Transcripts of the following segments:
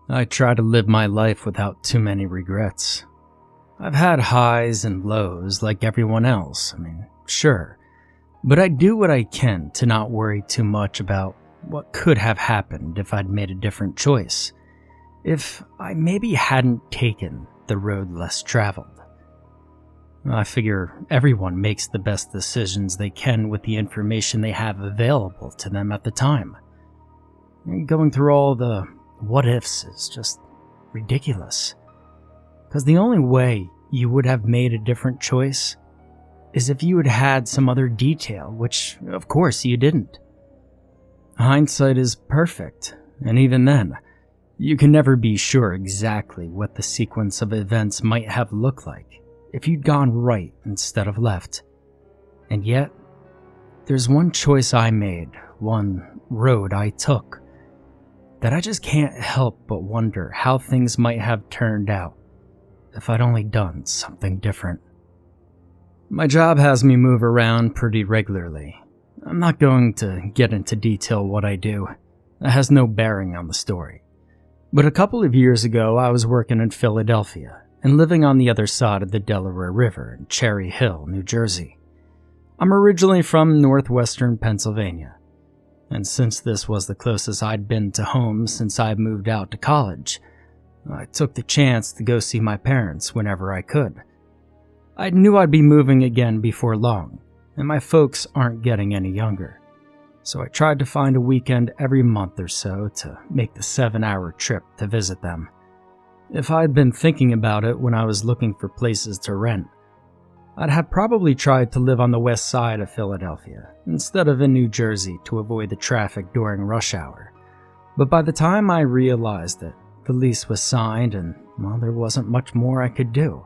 I try to live my life without too many regrets. I've had highs and lows like everyone else, sure. But I do what I can to not worry too much about what could have happened if I'd made a different choice. If I maybe hadn't taken the road less traveled. I figure everyone makes the best decisions they can with the information they have available to them at the time. And going through all the what-ifs is just ridiculous. Because the only way you would have made a different choice is if you had had some other detail, which, of course, you didn't. Hindsight is perfect, and even then, you can never be sure exactly what the sequence of events might have looked like if you'd gone right instead of left. And yet, there's one choice I made, one road I took, that I just can't help but wonder how things might have turned out if I'd only done something different. My job has me move around pretty regularly. I'm not going to get into detail what I do. It has no bearing on the story. But a couple of years ago, I was working in Philadelphia and living on the other side of the Delaware River in Cherry Hill, New Jersey. I'm originally from northwestern Pennsylvania, and since this was the closest I'd been to home since I moved out to college, I took the chance to go see my parents whenever I could. I knew I'd be moving again before long, and my folks aren't getting any younger. So I tried to find a weekend every month or so to make the 7-hour trip to visit them. If I'd been thinking about it when I was looking for places to rent, I'd have probably tried to live on the west side of Philadelphia instead of in New Jersey to avoid the traffic during rush hour. But by the time I realized it, the lease was signed and, well, there wasn't much more I could do.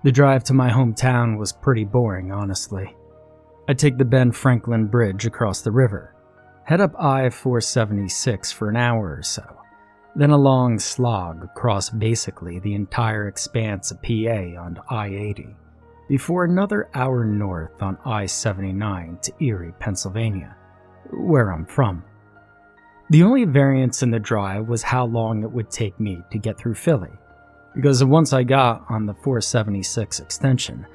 The drive to my hometown was pretty boring, honestly. I'd take the Ben Franklin Bridge across the river, head up I-476 for an hour or so, then a long slog across basically the entire expanse of PA on I-80, before another hour north on I-79 to Erie, Pennsylvania, where I'm from. The only variance in the drive was how long it would take me to get through Philly, because once I got on the 476 extension,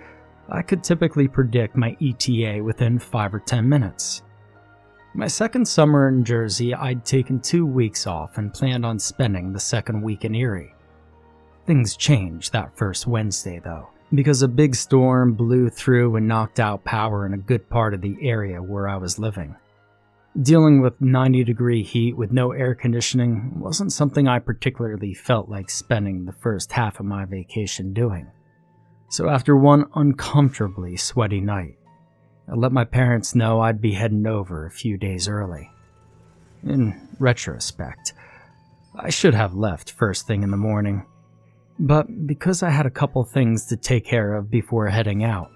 I could typically predict my ETA within 5 or 10 minutes. My second summer in Jersey, I'd taken 2 weeks off and planned on spending the second week in Erie. Things changed that first Wednesday, though, because a big storm blew through and knocked out power in a good part of the area where I was living. Dealing with 90-degree heat with no air conditioning wasn't something I particularly felt like spending the first half of my vacation doing. So after one uncomfortably sweaty night, I let my parents know I'd be heading over a few days early. In retrospect, I should have left first thing in the morning, but because I had a couple things to take care of before heading out,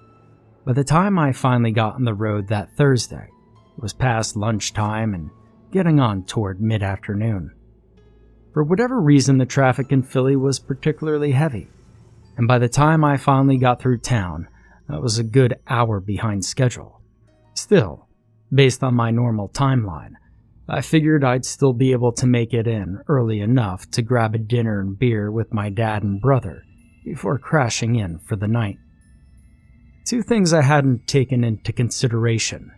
by the time I finally got on the road that Thursday, it was past lunchtime and getting on toward mid-afternoon. For whatever reason, the traffic in Philly was particularly heavy, and by the time I finally got through town, I was a good hour behind schedule. Still, based on my normal timeline, I figured I'd still be able to make it in early enough to grab a dinner and beer with my dad and brother before crashing in for the night. Two things I hadn't taken into consideration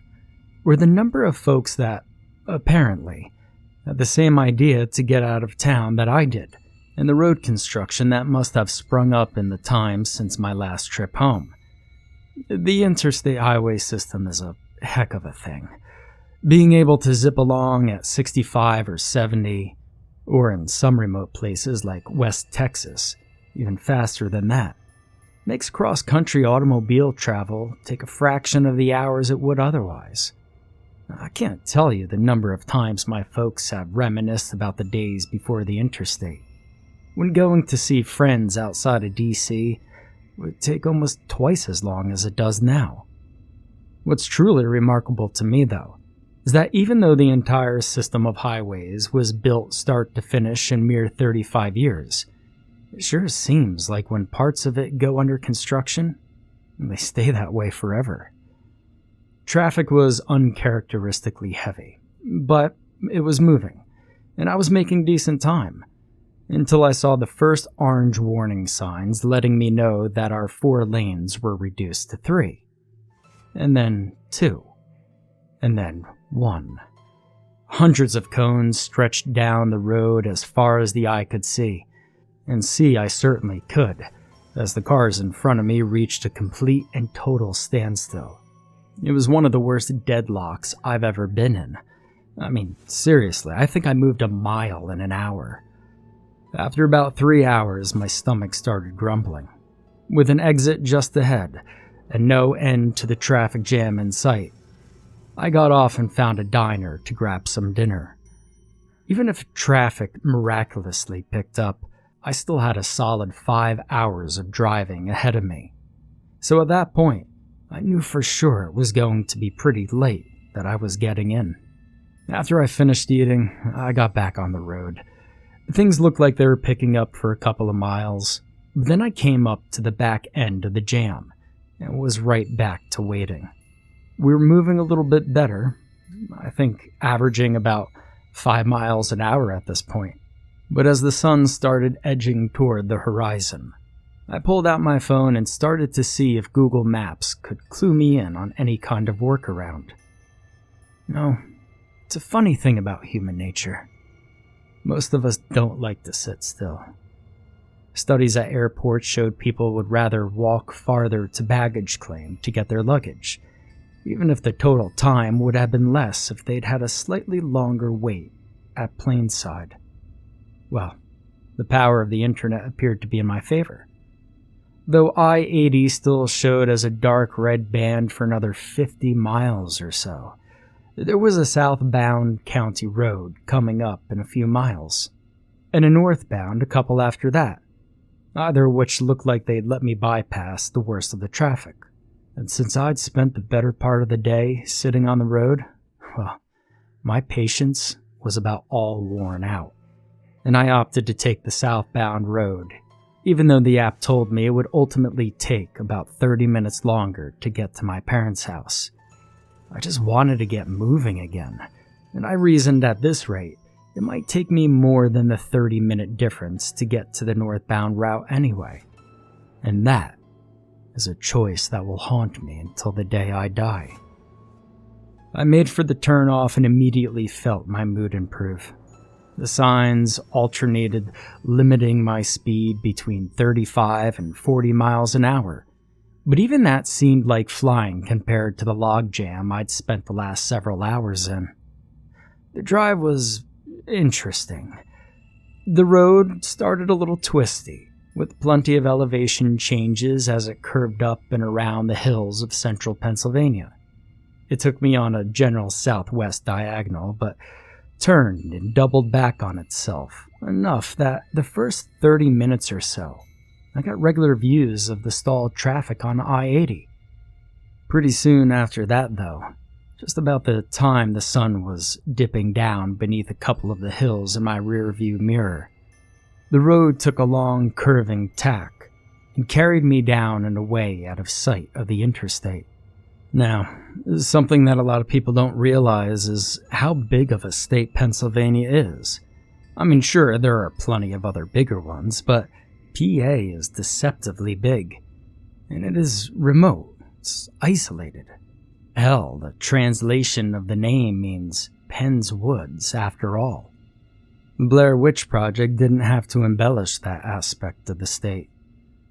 were the number of folks that, apparently, had the same idea to get out of town that I did, and the road construction that must have sprung up in the time since my last trip home. The interstate highway system is a heck of a thing. Being able to zip along at 65 or 70, or in some remote places like West Texas, even faster than that, makes cross-country automobile travel take a fraction of the hours it would otherwise. I can't tell you the number of times my folks have reminisced about the days before the interstate, when going to see friends outside of DC would take almost twice as long as it does now. What's truly remarkable to me, though, is that even though the entire system of highways was built start to finish in mere 35 years, it sure seems like when parts of it go under construction, they stay that way forever. Traffic was uncharacteristically heavy, but it was moving, and I was making decent time. until I saw the first orange warning signs letting me know that our 4 lanes were reduced to 3, and then 2, and then 1. Hundreds of cones stretched down the road as far as the eye could see, and see I certainly could, as the cars in front of me reached a complete and total standstill. It was one of the worst deadlocks I've ever been in. I mean, seriously, I think I moved a mile in an hour. After about 3 hours, my stomach started grumbling. With an exit just ahead, and no end to the traffic jam in sight, I got off and found a diner to grab some dinner. Even if traffic miraculously picked up, I still had a solid 5 hours of driving ahead of me. So at that point, I knew for sure it was going to be pretty late that I was getting in. After I finished eating, I got back on the road. Things looked like they were picking up for a couple of miles, but then I came up to the back end of the jam and was right back to waiting. We were moving a little bit better, I think averaging about 5 miles an hour at this point. But as the sun started edging toward the horizon, I pulled out my phone and started to see if Google Maps could clue me in on any kind of workaround. No, it's a funny thing about human nature. Most of us don't like to sit still. Studies at airports showed people would rather walk farther to baggage claim to get their luggage, even if the total time would have been less if they'd had a slightly longer wait at planeside. Well, the power of the internet appeared to be in my favor. Though I-80 still showed as a dark red band for another 50 miles or so, there was a southbound county road coming up in a few miles, and a northbound a couple after that, either of which looked like they'd let me bypass the worst of the traffic. And since I'd spent the better part of the day sitting on the road, well, my patience was about all worn out, and I opted to take the southbound road, even though the app told me it would ultimately take about 30 minutes longer to get to my parents' house. I just wanted to get moving again, and I reasoned at this rate, it might take me more than the 30-minute difference to get to the northbound route anyway. And that is a choice that will haunt me until the day I die. I made for the turnoff and immediately felt my mood improve. The signs alternated, limiting my speed between 35 and 40 miles an hour, but even that seemed like flying compared to the logjam I'd spent the last several hours in. The drive was interesting. The road started a little twisty, with plenty of elevation changes as it curved up and around the hills of central Pennsylvania. It took me on a general southwest diagonal, but turned and doubled back on itself, enough that the first 30 minutes or so, I got regular views of the stalled traffic on I-80. Pretty soon after that, though, just about the time the sun was dipping down beneath a couple of the hills in my rearview mirror, the road took a long, curving tack and carried me down and away out of sight of the interstate. Now, something that a lot of people don't realize is how big of a state Pennsylvania is. I mean, sure, there are plenty of other bigger ones, but PA is deceptively big, and it is remote. It's isolated. Hell, the translation of the name means Penn's Woods, after all. The Blair Witch Project didn't have to embellish that aspect of the state.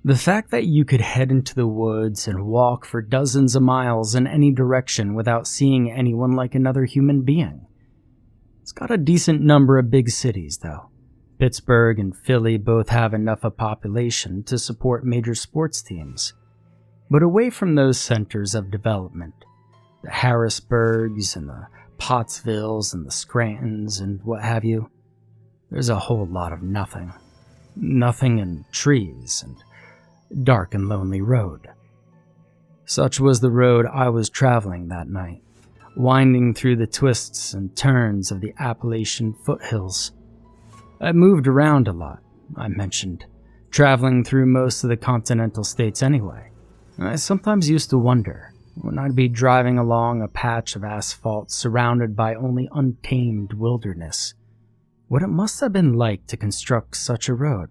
The fact that you could head into the woods and walk for dozens of miles in any direction without seeing anyone like another human being. It's got a decent number of big cities, though. Pittsburgh and Philly both have enough of population to support major sports teams. But away from those centers of development, the Harrisburgs and the Pottsvilles and the Scrantons and what have you, there's a whole lot of nothing. Nothing and trees and dark and lonely road. Such was the road I was traveling that night, winding through the twists and turns of the Appalachian foothills. I moved around a lot, I mentioned, traveling through most of the continental states anyway. I sometimes used to wonder, when I'd be driving along a patch of asphalt surrounded by only untamed wilderness, what it must have been like to construct such a road.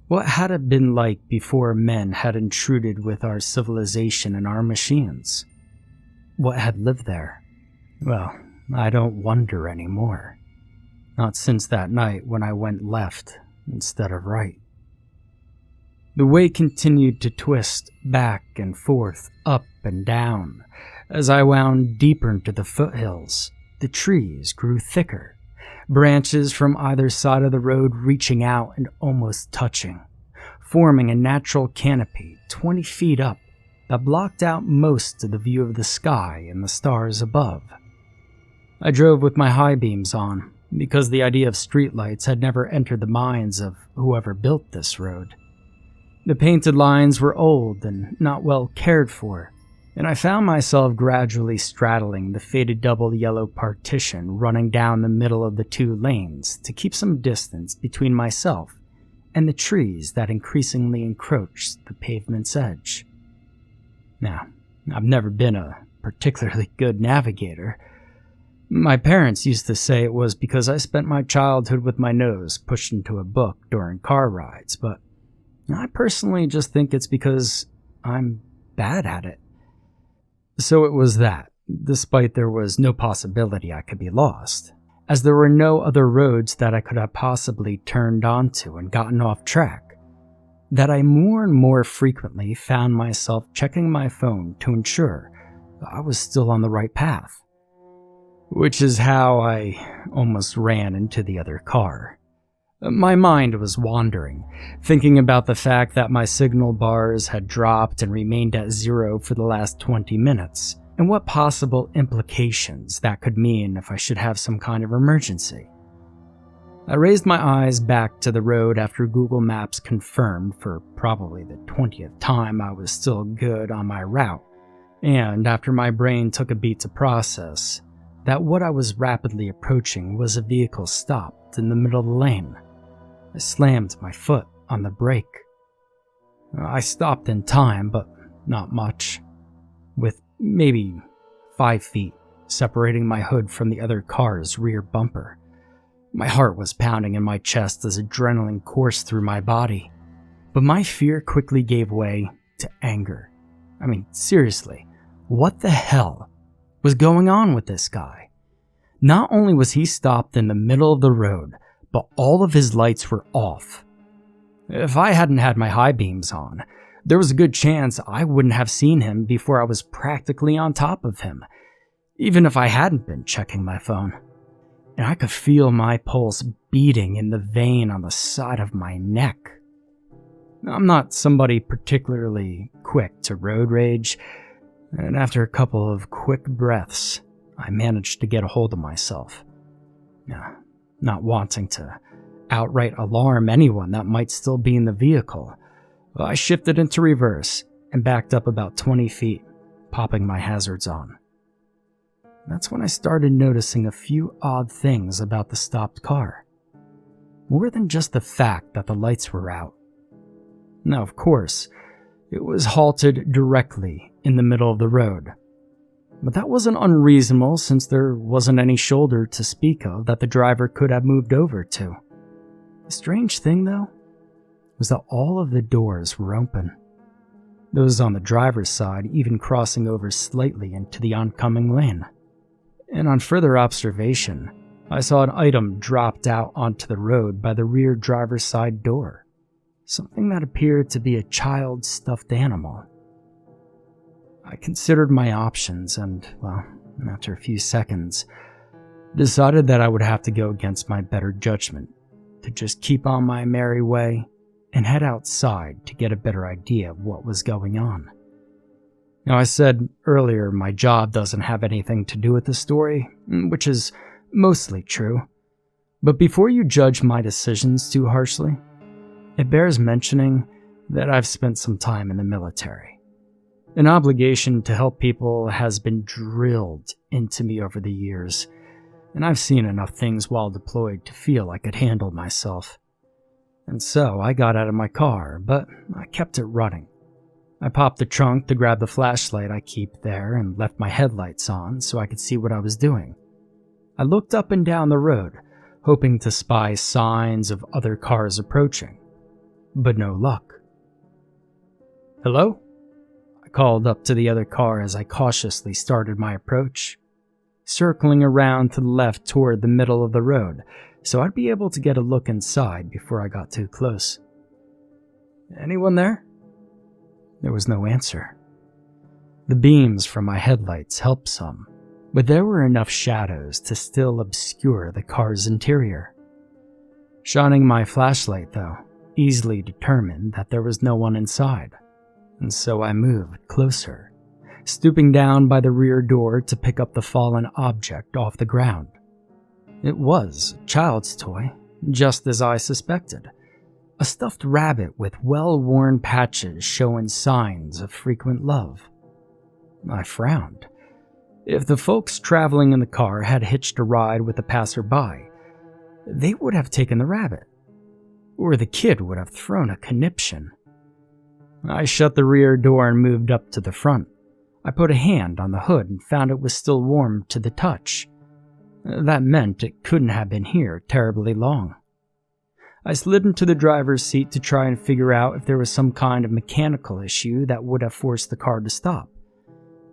What had it been like before men had intruded with our civilization and our machines? What had lived there? Well, I don't wonder anymore. Not since that night when I went left instead of right. The way continued to twist back and forth, up and down. As I wound deeper into the foothills, the trees grew thicker, branches from either side of the road reaching out and almost touching, forming a natural canopy 20 feet up that blocked out most of the view of the sky and the stars above. I drove with my high beams on, because the idea of streetlights had never entered the minds of whoever built this road. The painted lines were old and not well cared for, and I found myself gradually straddling the faded double yellow partition running down the middle of the two lanes to keep some distance between myself and the trees that increasingly encroached the pavement's edge. Now, I've never been a particularly good navigator. My parents used to say it was because I spent my childhood with my nose pushed into a book during car rides, but I personally just think it's because I'm bad at it. So it was that, despite there was no possibility I could be lost, as there were no other roads that I could have possibly turned onto and gotten off track, that I more and more frequently found myself checking my phone to ensure I was still on the right path. Which is how I almost ran into the other car. My mind was wandering, thinking about the fact that my signal bars had dropped and remained at 0 for the last 20 minutes, and what possible implications that could mean if I should have some kind of emergency. I raised my eyes back to the road after Google Maps confirmed for probably the 20th time I was still good on my route, and after my brain took a beat to process that what I was rapidly approaching was a vehicle stopped in the middle of the lane. I slammed my foot on the brake. I stopped in time, but not much, with maybe 5 feet separating my hood from the other car's rear bumper. My heart was pounding in my chest as adrenaline coursed through my body, but my fear quickly gave way to anger. I mean, seriously, what the hell was going on with this guy? Not only was he stopped in the middle of the road, but all of his lights were off. If I hadn't had my high beams on, there was a good chance I wouldn't have seen him before I was practically on top of him, even if I hadn't been checking my phone. And I could feel my pulse beating in the vein on the side of my neck. I'm not somebody particularly quick to road rage, and after a couple of quick breaths, I managed to get a hold of myself. Not wanting to outright alarm anyone that might still be in the vehicle, I shifted into reverse and backed up about 20 feet, popping my hazards on. That's when I started noticing a few odd things about the stopped car. More than just the fact that the lights were out. Now, of course, it was halted directly in the middle of the road. But that wasn't unreasonable since there wasn't any shoulder to speak of that the driver could have moved over to. The strange thing, though, was that all of the doors were open. Those on the driver's side even crossing over slightly into the oncoming lane. And on further observation, I saw an item dropped out onto the road by the rear driver's side door. Something that appeared to be a child's stuffed animal. I considered my options and, well, after a few seconds, decided that I would have to go against my better judgment, to just keep on my merry way and head outside to get a better idea of what was going on. Now, I said earlier my job doesn't have anything to do with the story, which is mostly true. But before you judge my decisions too harshly, it bears mentioning that I've spent some time in the military. An obligation to help people has been drilled into me over the years, and I've seen enough things while deployed to feel I could handle myself. And so I got out of my car, but I kept it running. I popped the trunk to grab the flashlight I keep there and left my headlights on so I could see what I was doing. I looked up and down the road, hoping to spy signs of other cars approaching, but no luck. "Hello?" I called up to the other car as I cautiously started my approach, circling around to the left toward the middle of the road so I'd be able to get a look inside before I got too close. "Anyone there?" There was no answer. The beams from my headlights helped some, but there were enough shadows to still obscure the car's interior. Shining my flashlight, though, easily determined that there was no one inside, and so I moved closer, stooping down by the rear door to pick up the fallen object off the ground. It was a child's toy, just as I suspected. A stuffed rabbit with well-worn patches showing signs of frequent love. I frowned. If the folks traveling in the car had hitched a ride with a passerby, they would have taken the rabbit, or the kid would have thrown a conniption. I shut the rear door and moved up to the front. I put a hand on the hood and found it was still warm to the touch. That meant it couldn't have been here terribly long. I slid into the driver's seat to try and figure out if there was some kind of mechanical issue that would have forced the car to stop,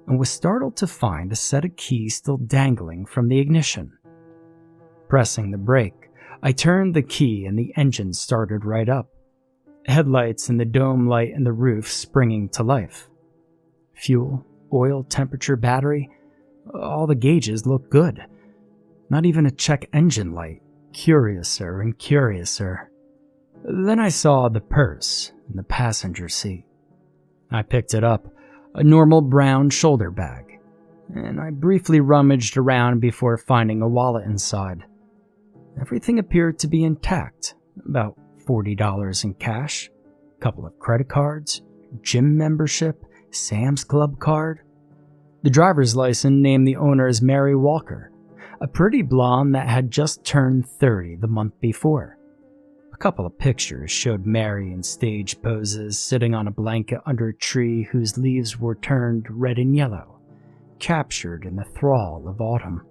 and was startled to find a set of keys still dangling from the ignition. Pressing the brake, I turned the key and the engine started right up, headlights and the dome light in the roof springing to life. Fuel, oil, temperature, battery, all the gauges looked good. Not even a check engine light. Curiouser and curiouser. Then I saw the purse in the passenger seat. I picked it up, a normal brown shoulder bag, and I briefly rummaged around before finding a wallet inside. Everything appeared to be intact, about $40 in cash, a couple of credit cards, gym membership, Sam's Club card. The driver's license named the owner as Mary Walker, a pretty blonde that had just turned 30 the month before. A couple of pictures showed Mary in stage poses sitting on a blanket under a tree whose leaves were turned red and yellow, captured in the thrall of autumn.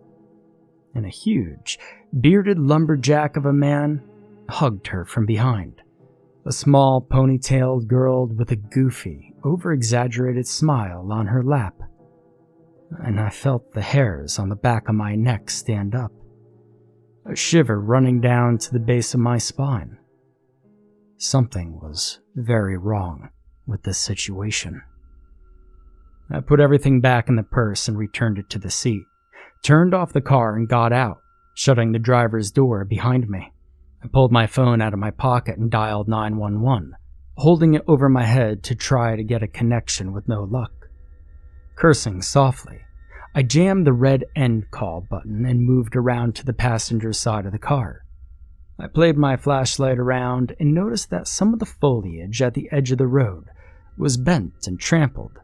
And a huge, bearded lumberjack of a man hugged her from behind, a small ponytailed girl with a goofy, over-exaggerated smile on her lap. And I felt the hairs on the back of my neck stand up, a shiver running down to the base of my spine. Something was very wrong with this situation. I put everything back in the purse and returned it to the seat, turned off the car and got out, shutting the driver's door behind me. I pulled my phone out of my pocket and dialed 911, holding it over my head to try to get a connection with no luck. Cursing softly, I jammed the red end call button and moved around to the passenger side of the car. I played my flashlight around and noticed that some of the foliage at the edge of the road was bent and trampled,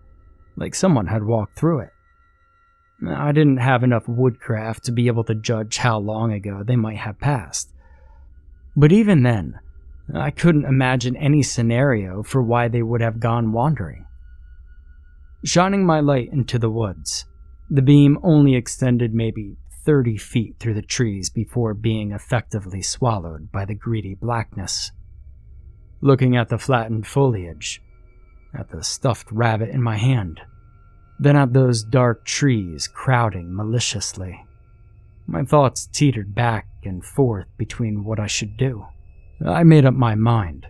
like someone had walked through it. I didn't have enough woodcraft to be able to judge how long ago they might have passed. But even then, I couldn't imagine any scenario for why they would have gone wandering. Shining my light into the woods, the beam only extended maybe 30 feet through the trees before being effectively swallowed by the greedy blackness. Looking at the flattened foliage, at the stuffed rabbit in my hand, then at those dark trees crowding maliciously, my thoughts teetered back and forth between what I should do. I made up my mind.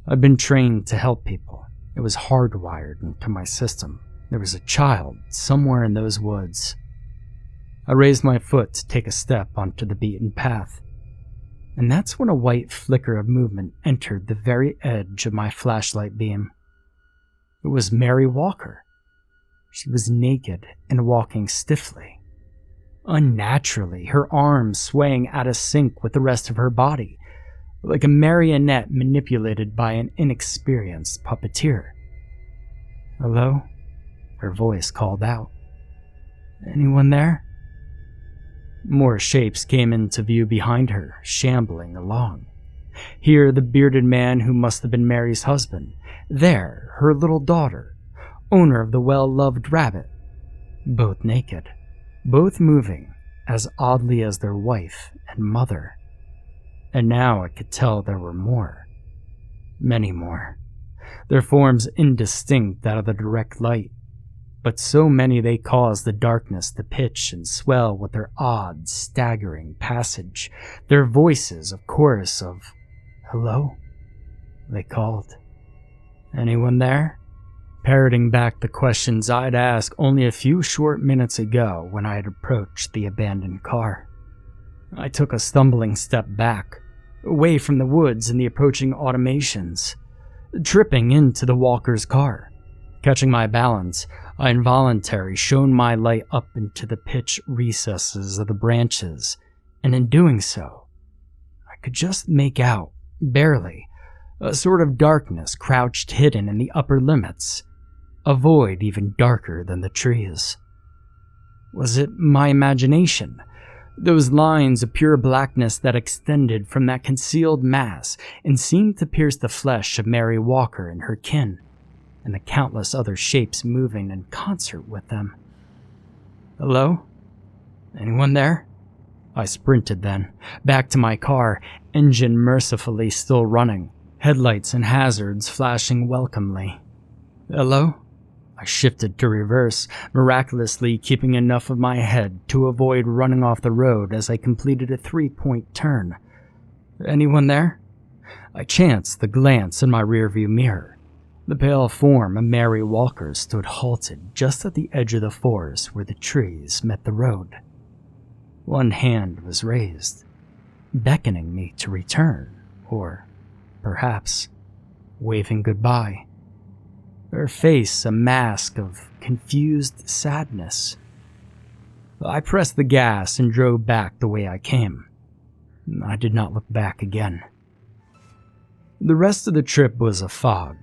I'd been trained to help people. It was hardwired into my system. There was a child somewhere in those woods. I raised my foot to take a step onto the beaten path, and that's when a white flicker of movement entered the very edge of my flashlight beam. It was Mary Walker. She was naked and walking stiffly, unnaturally, her arms swaying out of sync with the rest of her body, like a marionette manipulated by an inexperienced puppeteer. "Hello?" her voice called out. "Anyone there?" More shapes came into view behind her, shambling along. Here, the bearded man who must have been Mary's husband. There, her little daughter, owner of the well-loved rabbit. Both naked, both moving as oddly as their wife and mother. and now I could tell there were more. Many more. Their forms indistinct out of the direct light, but so many they caused the darkness to pitch and swell with their odd, staggering passage. Their voices, a chorus of, "Hello?" they called. "Anyone there?" Parroting back the questions I'd asked only a few short minutes ago when I had approached the abandoned car. I took a stumbling step back, away from the woods and the approaching automations, tripping into the walker's car. Catching my balance, I involuntarily shone my light up into the pitch recesses of the branches, and in doing so, I could just make out, barely, a sort of darkness crouched hidden in the upper limits, a void even darker than the trees. Was it my imagination? Those lines of pure blackness that extended from that concealed mass and seemed to pierce the flesh of Mary Walker and her kin, and the countless other shapes moving in concert with them. "Hello? Anyone there?" I sprinted then, back to my car, engine mercifully still running, headlights and hazards flashing welcomely. "Hello?" I shifted to reverse, miraculously keeping enough of my head to avoid running off the road as I completed a 3-point turn. "Anyone there?" I chanced the glance in my rearview mirror. The pale form of Mary Walker stood halted just at the edge of the forest where the trees met the road. One hand was raised, beckoning me to return, or perhaps waving goodbye. Her face a mask of confused sadness. I pressed the gas and drove back the way I came. I did not look back again. The rest of the trip was a fog.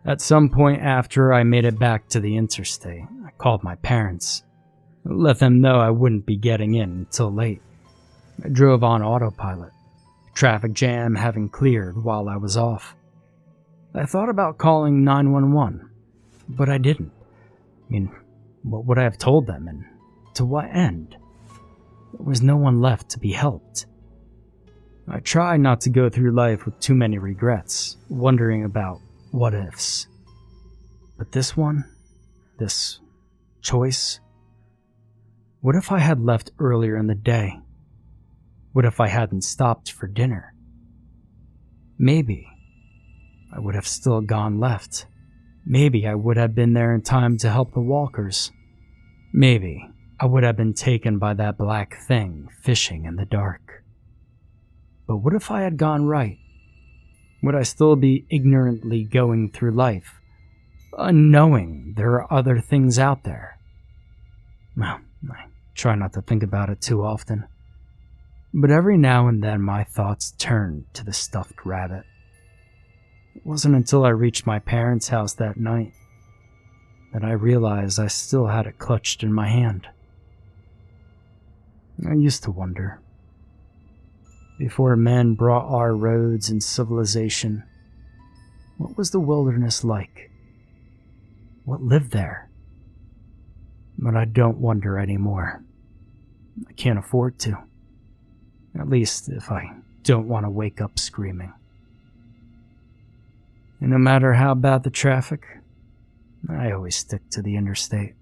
At some point after I made it back to the interstate, I called my parents. Let them know I wouldn't be getting in until late. I drove on autopilot, traffic jam having cleared while I was off. I thought about calling 911, but I didn't. What would I have told them, and to what end? There was no one left to be helped. I tried not to go through life with too many regrets, wondering about what-ifs. But this one, this choice, what if I had left earlier in the day? What if I hadn't stopped for dinner? Maybe I would have still gone left. Maybe I would have been there in time to help the walkers. Maybe I would have been taken by that black thing fishing in the dark. But what if I had gone right? Would I still be ignorantly going through life, unknowing there are other things out there? Well, I try not to think about it too often. But every now and then my thoughts turn to the stuffed rabbit. It wasn't until I reached my parents' house that night that I realized I still had it clutched in my hand. I used to wonder, before men brought our roads and civilization, what was the wilderness like? What lived there? But I don't wonder anymore. I can't afford to. At least if I don't want to wake up screaming. And no matter how bad the traffic, I always stick to the interstate.